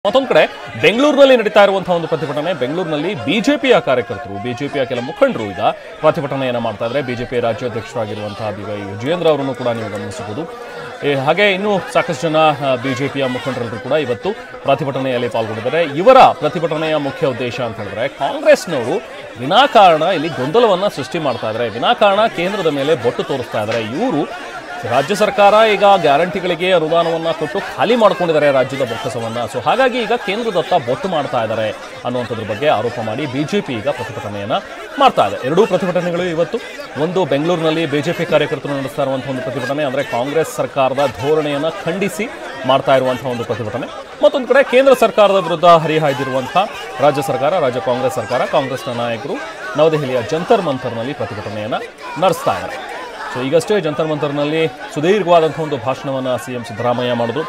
ಮತ್ತೊಂದು ಕಡೆ ಬೆಂಗಳೂರಿನಲ್ಲಿ ನಡೀತಾ ಇರುವಂತಹ ಒಂದು ಪ್ರತಿಭಟನೆ. ಬೆಂಗಳೂರಿನಲ್ಲಿ ಬಿಜೆಪಿಯ ಕಾರ್ಯಕರ್ತರು, ಬಿಜೆಪಿಯ ಕೆಲ ಮುಖಂಡರು ಈಗ ಪ್ರತಿಭಟನೆಯನ್ನು ಮಾಡ್ತಾ ಇದ್ದಾರೆ. ಬಿಜೆಪಿ ರಾಜ್ಯಾಧ್ಯಕ್ಷರಾಗಿರುವಂತಹ BY ವಿಜಯೇಂದ್ರ ಅವರನ್ನು ಕೂಡ ನೀವು ಗಮನಿಸಬಹುದು. ಹಾಗೆ ಇನ್ನೂ ಸಾಕಷ್ಟು ಜನ ಬಿಜೆಪಿಯ ಮುಖಂಡರು ಕೂಡ ಇವತ್ತು ಪ್ರತಿಭಟನೆಯಲ್ಲಿ ಪಾಲ್ಗೊಂಡಿದ್ದಾರೆ. ಇವರ ಪ್ರತಿಭಟನೆಯ ಮುಖ್ಯ ಉದ್ದೇಶ ಅಂತ ಹೇಳಿದ್ರೆ, ಕಾಂಗ್ರೆಸ್ನವರು ವಿನಾಕಾರಣ ಇಲ್ಲಿ ಗೊಂದಲವನ್ನ ಸೃಷ್ಟಿ ಮಾಡ್ತಾ ಇದ್ದಾರೆ, ವಿನಾಕಾರಣ ಕೇಂದ್ರದ ಮೇಲೆ ಬೊಟ್ಟು ತೋರಿಸ್ತಾ ಇದ್ದಾರೆ. ಇವರು ರಾಜ್ಯ ಸರ್ಕಾರ ಈಗ ಗ್ಯಾರಂಟಿಗಳಿಗೆ ಅನುದಾನವನ್ನ ಕೊಟ್ಟು ಖಾಲಿ ಮಾಡ್ಕೊಂಡಿದ್ದಾರೆ ರಾಜ್ಯದ ಬೊಕ್ಕಸವನ್ನ. ಸೊ ಹಾಗಾಗಿ ಈಗ ಕೇಂದ್ರದತ್ತ ಬೊಟ್ಟು ಮಾಡ್ತಾ ಇದ್ದಾರೆ ಅನ್ನುವಂಥದ್ರ ಬಗ್ಗೆ ಆರೋಪ ಮಾಡಿ ಬಿಜೆಪಿ ಈಗ ಪ್ರತಿಭಟನೆಯನ್ನ ಮಾಡ್ತಾ ಇದೆ. ಎರಡೂ ಪ್ರತಿಭಟನೆಗಳು ಇವತ್ತು, ಒಂದು ಬೆಂಗಳೂರಿನಲ್ಲಿ ಬಿಜೆಪಿ ಕಾರ್ಯಕರ್ತರು ನಡೆಸ್ತಾ ಇರುವಂತಹ ಒಂದು ಪ್ರತಿಭಟನೆ, ಅಂದ್ರೆ ಕಾಂಗ್ರೆಸ್ ಸರ್ಕಾರದ ಧೋರಣೆಯನ್ನ ಖಂಡಿಸಿ ಮಾಡ್ತಾ ಇರುವಂತಹ ಒಂದು ಪ್ರತಿಭಟನೆ. ಮತ್ತೊಂದು ಕಡೆ ಕೇಂದ್ರ ಸರ್ಕಾರದ ವಿರುದ್ಧ ಹರಿಹಾಯ್ದಿರುವಂತಹ ರಾಜ್ಯ ಸರ್ಕಾರ, ರಾಜ್ಯ ಕಾಂಗ್ರೆಸ್ ಸರ್ಕಾರ, ಕಾಂಗ್ರೆಸ್ನ ನಾಯಕರು ನವದೆಹಲಿಯ ಜಂತರ್ ಮಂತರ್ನಲ್ಲಿ ಪ್ರತಿಭಟನೆಯನ್ನ ನಡೆಸ್ತಾ ಇದ್ದಾರೆ. ಸೊ ಈಗಷ್ಟೇ ಜಂತರ್ ಮಂತರ್ನಲ್ಲಿ ಸುದೀರ್ಘವಾದಂಥ ಒಂದು ಭಾಷಣವನ್ನು CM ಸಿದ್ದರಾಮಯ್ಯ ಮಾಡಿದ್ರು.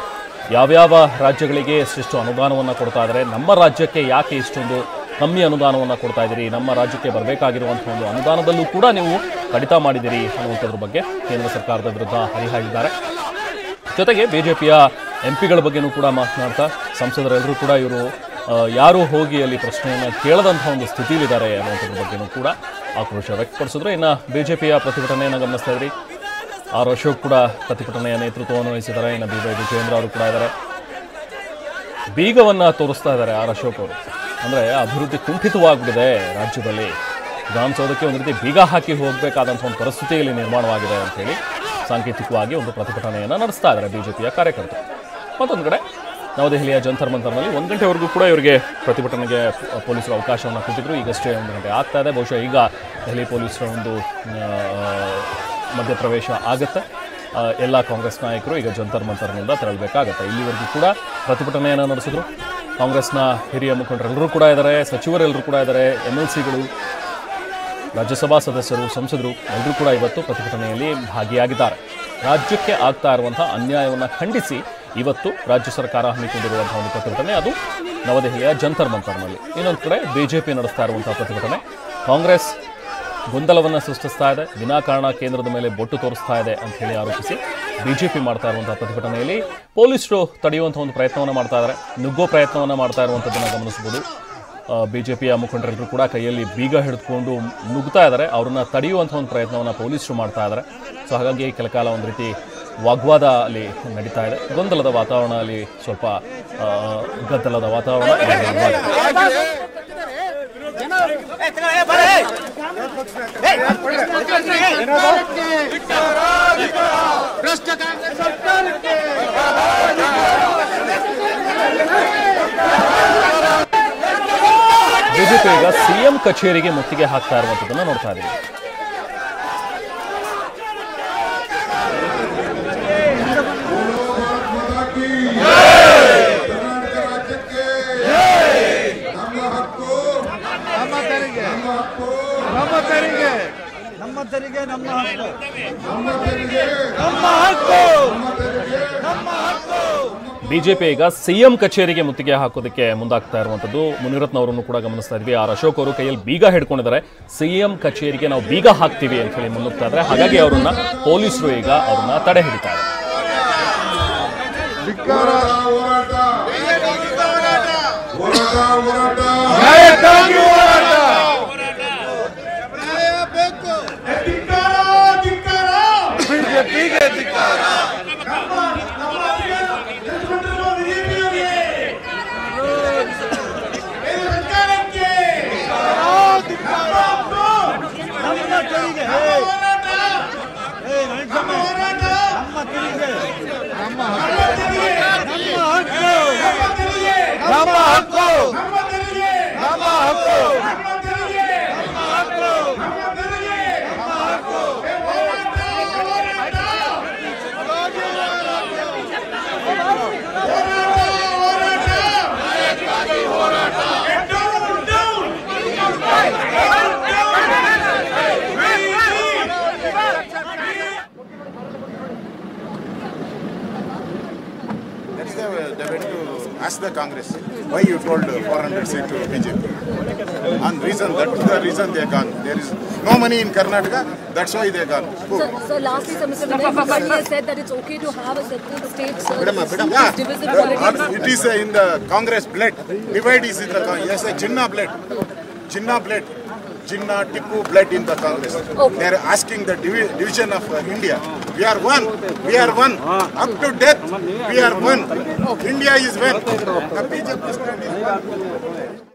ಯಾವ್ಯಾವ ರಾಜ್ಯಗಳಿಗೆ ಎಷ್ಟೆಷ್ಟು ಅನುದಾನವನ್ನು ಕೊಡ್ತಾ ಇದ್ದಾರೆ, ನಮ್ಮ ರಾಜ್ಯಕ್ಕೆ ಯಾಕೆ ಇಷ್ಟೊಂದು ಕಮ್ಮಿ ಅನುದಾನವನ್ನು ಕೊಡ್ತಾ ಇದ್ದೀರಿ, ನಮ್ಮ ರಾಜ್ಯಕ್ಕೆ ಬರಬೇಕಾಗಿರುವಂಥ ಒಂದು ಅನುದಾನದಲ್ಲೂ ಕೂಡ ನೀವು ಕಡಿತ ಮಾಡಿದ್ದೀರಿ ಅನ್ನುವಂಥದ್ರ ಬಗ್ಗೆ ಕೇಂದ್ರ ಸರ್ಕಾರದ ವಿರುದ್ಧ ಹರಿಹಾಯ್ದಿದ್ದಾರೆ. ಜೊತೆಗೆ ಬಿಜೆಪಿಯ MP ಗಳ ಬಗ್ಗೆನೂ ಕೂಡ ಮಾತನಾಡ್ತಾ, ಸಂಸದರೆಲ್ಲರೂ ಕೂಡ ಇವರು ಯಾರು ಹೋಗಿ ಅಲ್ಲಿ ಪ್ರಶ್ನೆಯನ್ನು ಕೇಳದಂಥ ಒಂದು ಸ್ಥಿತಿಲಿದ್ದಾರೆ ಅನ್ನುವಂಥದ್ರ ಬಗ್ಗೆನೂ ಕೂಡ ಆಕ್ರೋಶ ವ್ಯಕ್ತಪಡಿಸಿದ್ರು. ಇನ್ನು ಬಿಜೆಪಿಯ ಪ್ರತಿಭಟನೆಯನ್ನು ಗಮನಿಸ್ತಾ ಇದ್ರಿ, R ಅಶೋಕ್ ಕೂಡ ಪ್ರತಿಭಟನೆಯ ನೇತೃತ್ವವನ್ನು ವಹಿಸಿದ್ದಾರೆ. ಇನ್ನು BY ವಿಜಯೇಂದ್ರ ಅವರು ಕೂಡ ಇದ್ದಾರೆ. ಬೀಗವನ್ನು ತೋರಿಸ್ತಾ ಇದ್ದಾರೆ R ಅಶೋಕ್ ಅವರು. ಅಂದರೆ ಅಭಿವೃದ್ಧಿ ಕುಂಠಿತವಾಗ್ಬಿಟ್ಟಿದೆ ರಾಜ್ಯದಲ್ಲಿ, ವಿಧಾನಸೌಧಕ್ಕೆ ಒಂದು ರೀತಿ ಬೀಗ ಹಾಕಿ ಹೋಗಬೇಕಾದಂಥ ಒಂದು ಪರಿಸ್ಥಿತಿಯಲ್ಲಿ ನಿರ್ಮಾಣವಾಗಿದೆ ಅಂಥೇಳಿ ಸಾಂಕೇತಿಕವಾಗಿ ಒಂದು ಪ್ರತಿಭಟನೆಯನ್ನು ನಡೆಸ್ತಾ ಇದ್ದಾರೆ ಬಿಜೆಪಿಯ ಕಾರ್ಯಕರ್ತರು. ಮತ್ತೊಂದು ಕಡೆ ನವದೆಹಲಿಯ ಜಂತರ್ ಮಂತರ್ನಲ್ಲಿ 1 ಗಂಟೆವರೆಗೂ ಕೂಡ ಇವರಿಗೆ ಪ್ರತಿಭಟನೆಗೆ ಪೊಲೀಸರು ಅವಕಾಶವನ್ನು ಕೊಟ್ಟಿದ್ರು. ಈಗಷ್ಟೇ 1 ಗಂಟೆ ಆಗ್ತಾ ಇದೆ. ಬಹುಶಃ ಈಗ ದೆಹಲಿ ಪೊಲೀಸರ ಒಂದು ಮಧ್ಯಪ್ರವೇಶ ಆಗುತ್ತೆ. ಎಲ್ಲ ಕಾಂಗ್ರೆಸ್ ನಾಯಕರು ಈಗ ಜಂತರ್ ಮಂತರ್ನಿಂದ ತೆರಳಬೇಕಾಗತ್ತೆ. ಇಲ್ಲಿವರೆಗೂ ಕೂಡ ಪ್ರತಿಭಟನೆಯನ್ನು ನಡೆಸಿದ್ರು. ಕಾಂಗ್ರೆಸ್ನ ಹಿರಿಯ ಮುಖಂಡರೆಲ್ಲರೂ ಕೂಡ ಇದ್ದಾರೆ, ಸಚಿವರೆಲ್ಲರೂ ಕೂಡ ಇದ್ದಾರೆ, MLCಗಳು, ರಾಜ್ಯಸಭಾ ಸದಸ್ಯರು, ಸಂಸದರು ಎಲ್ಲರೂ ಕೂಡ ಇವತ್ತು ಪ್ರತಿಭಟನೆಯಲ್ಲಿ ಭಾಗಿಯಾಗಿದ್ದಾರೆ. ರಾಜ್ಯಕ್ಕೆ ಆಗ್ತಾ ಇರುವಂತಹ ಅನ್ಯಾಯವನ್ನು ಖಂಡಿಸಿ ಇವತ್ತು ರಾಜ್ಯ ಸರ್ಕಾರ ಹಮ್ಮಿಕೊಂಡಿರುವಂತಹ ಒಂದು ಪ್ರತಿಭಟನೆ, ಅದು ನವದೆಹಲಿಯ ಜಂತರ್ ಮಂತರ್ನಲ್ಲಿ. ಇನ್ನೊಂದು ಕಡೆ ಬಿಜೆಪಿ ನಡೆಸ್ತಾ ಇರುವಂತಹ ಪ್ರತಿಭಟನೆ, ಕಾಂಗ್ರೆಸ್ ಗೊಂದಲವನ್ನು ಸೃಷ್ಟಿಸ್ತಾ ಇದೆ, ವಿನಾಕಾರಣ ಕೇಂದ್ರದ ಮೇಲೆ ಬೊಟ್ಟು ತೋರಿಸ್ತಾ ಇದೆ ಅಂತ ಹೇಳಿ ಆರೋಪಿಸಿ ಬಿಜೆಪಿ ಮಾಡ್ತಾ ಇರುವಂತಹ ಪ್ರತಿಭಟನೆಯಲ್ಲಿ ಪೊಲೀಸರು ತಡೆಯುವಂಥ ಒಂದು ಪ್ರಯತ್ನವನ್ನು ಮಾಡ್ತಾ ಇದ್ದಾರೆ, ನುಗ್ಗೋ ಪ್ರಯತ್ನವನ್ನು ಮಾಡ್ತಾ ಇರುವಂಥದ್ದನ್ನು ಗಮನಿಸಬಹುದು. ಬಿಜೆಪಿಯ ಮುಖಂಡರೆಲ್ಲರೂ ಕೂಡ ಕೈಯಲ್ಲಿ ಬೀಗ ಹಿಡಿದುಕೊಂಡು ನುಗ್ತಾ ಇದ್ದಾರೆ, ಅವ್ರನ್ನ ತಡೆಯುವಂಥ ಒಂದು ಪ್ರಯತ್ನವನ್ನು ಪೊಲೀಸರು ಮಾಡ್ತಾ ಇದ್ದಾರೆ. ಸೊ ಹಾಗಾಗಿ ಕೆಲ ಕಾಲ ಒಂದು ರೀತಿ ವಾಗ್ವಾದ ಅಲ್ಲಿ ನಡೀತಾ ಇದೆ, ಗೊಂದಲದ ವಾತಾವರಣ, ಅಲ್ಲಿ ಸ್ವಲ್ಪ ಗದ್ದಲದ ವಾತಾವರಣ. ಬಿಜೆಪಿ ಈಗ CM ಕಚೇರಿಗೆ ಮುತ್ತಿಗೆ ಹಾಕ್ತಾ ಇರುವಂಥದ್ದನ್ನು ನೋಡ್ತಾ ಇದ್ದೀವಿ. ಬಿಜೆಪಿ ಈಗ CM ಕಚೇರಿಗೆ ಮುತ್ತಿಗೆ ಹಾಕೋದಕ್ಕೆ ಮುಂದಾಗ್ತಾ ಇರುವಂಥದ್ದು. ಮುನಿರತ್ನವರನ್ನು ಕೂಡ ಗಮನಿಸ್ತಾ ಇದ್ವಿ. R ಅಶೋಕ್ ಅವರು ಕೈಯಲ್ಲಿ ಬೀಗ ಹಿಡ್ಕೊಂಡಿದ್ದಾರೆ, CM ಕಚೇರಿಗೆ ನಾವು ಬೀಗ ಹಾಕ್ತೀವಿ ಅಂತ ಹೇಳಿ ಮುನ್ನುಗ್ತಾ ಇದ್ದಾರೆ. ಹಾಗಾಗಿ ಅವರನ್ನ ಪೊಲೀಸರು ಈಗ ಅವ್ರನ್ನ ತಡೆ ಹಿಡಿತಾರೆ. ask the Congress why you told 400 seat to BJP. And reason, that's the reason they are gone. There is no money in Karnataka, that's why they are gone. So lastly, Mr. Vinay Gupta has said that it's okay to have a separate state, sir. Yeah, it is in the Congress blood. Divide is in the yes, a Jinnah blood. Jinnah blood. Jinnah, Tipu blood in the Congress. Okay. They are asking the division of India. We are one. We are one. Up to death, we are one. India is one. The BJP stand is one.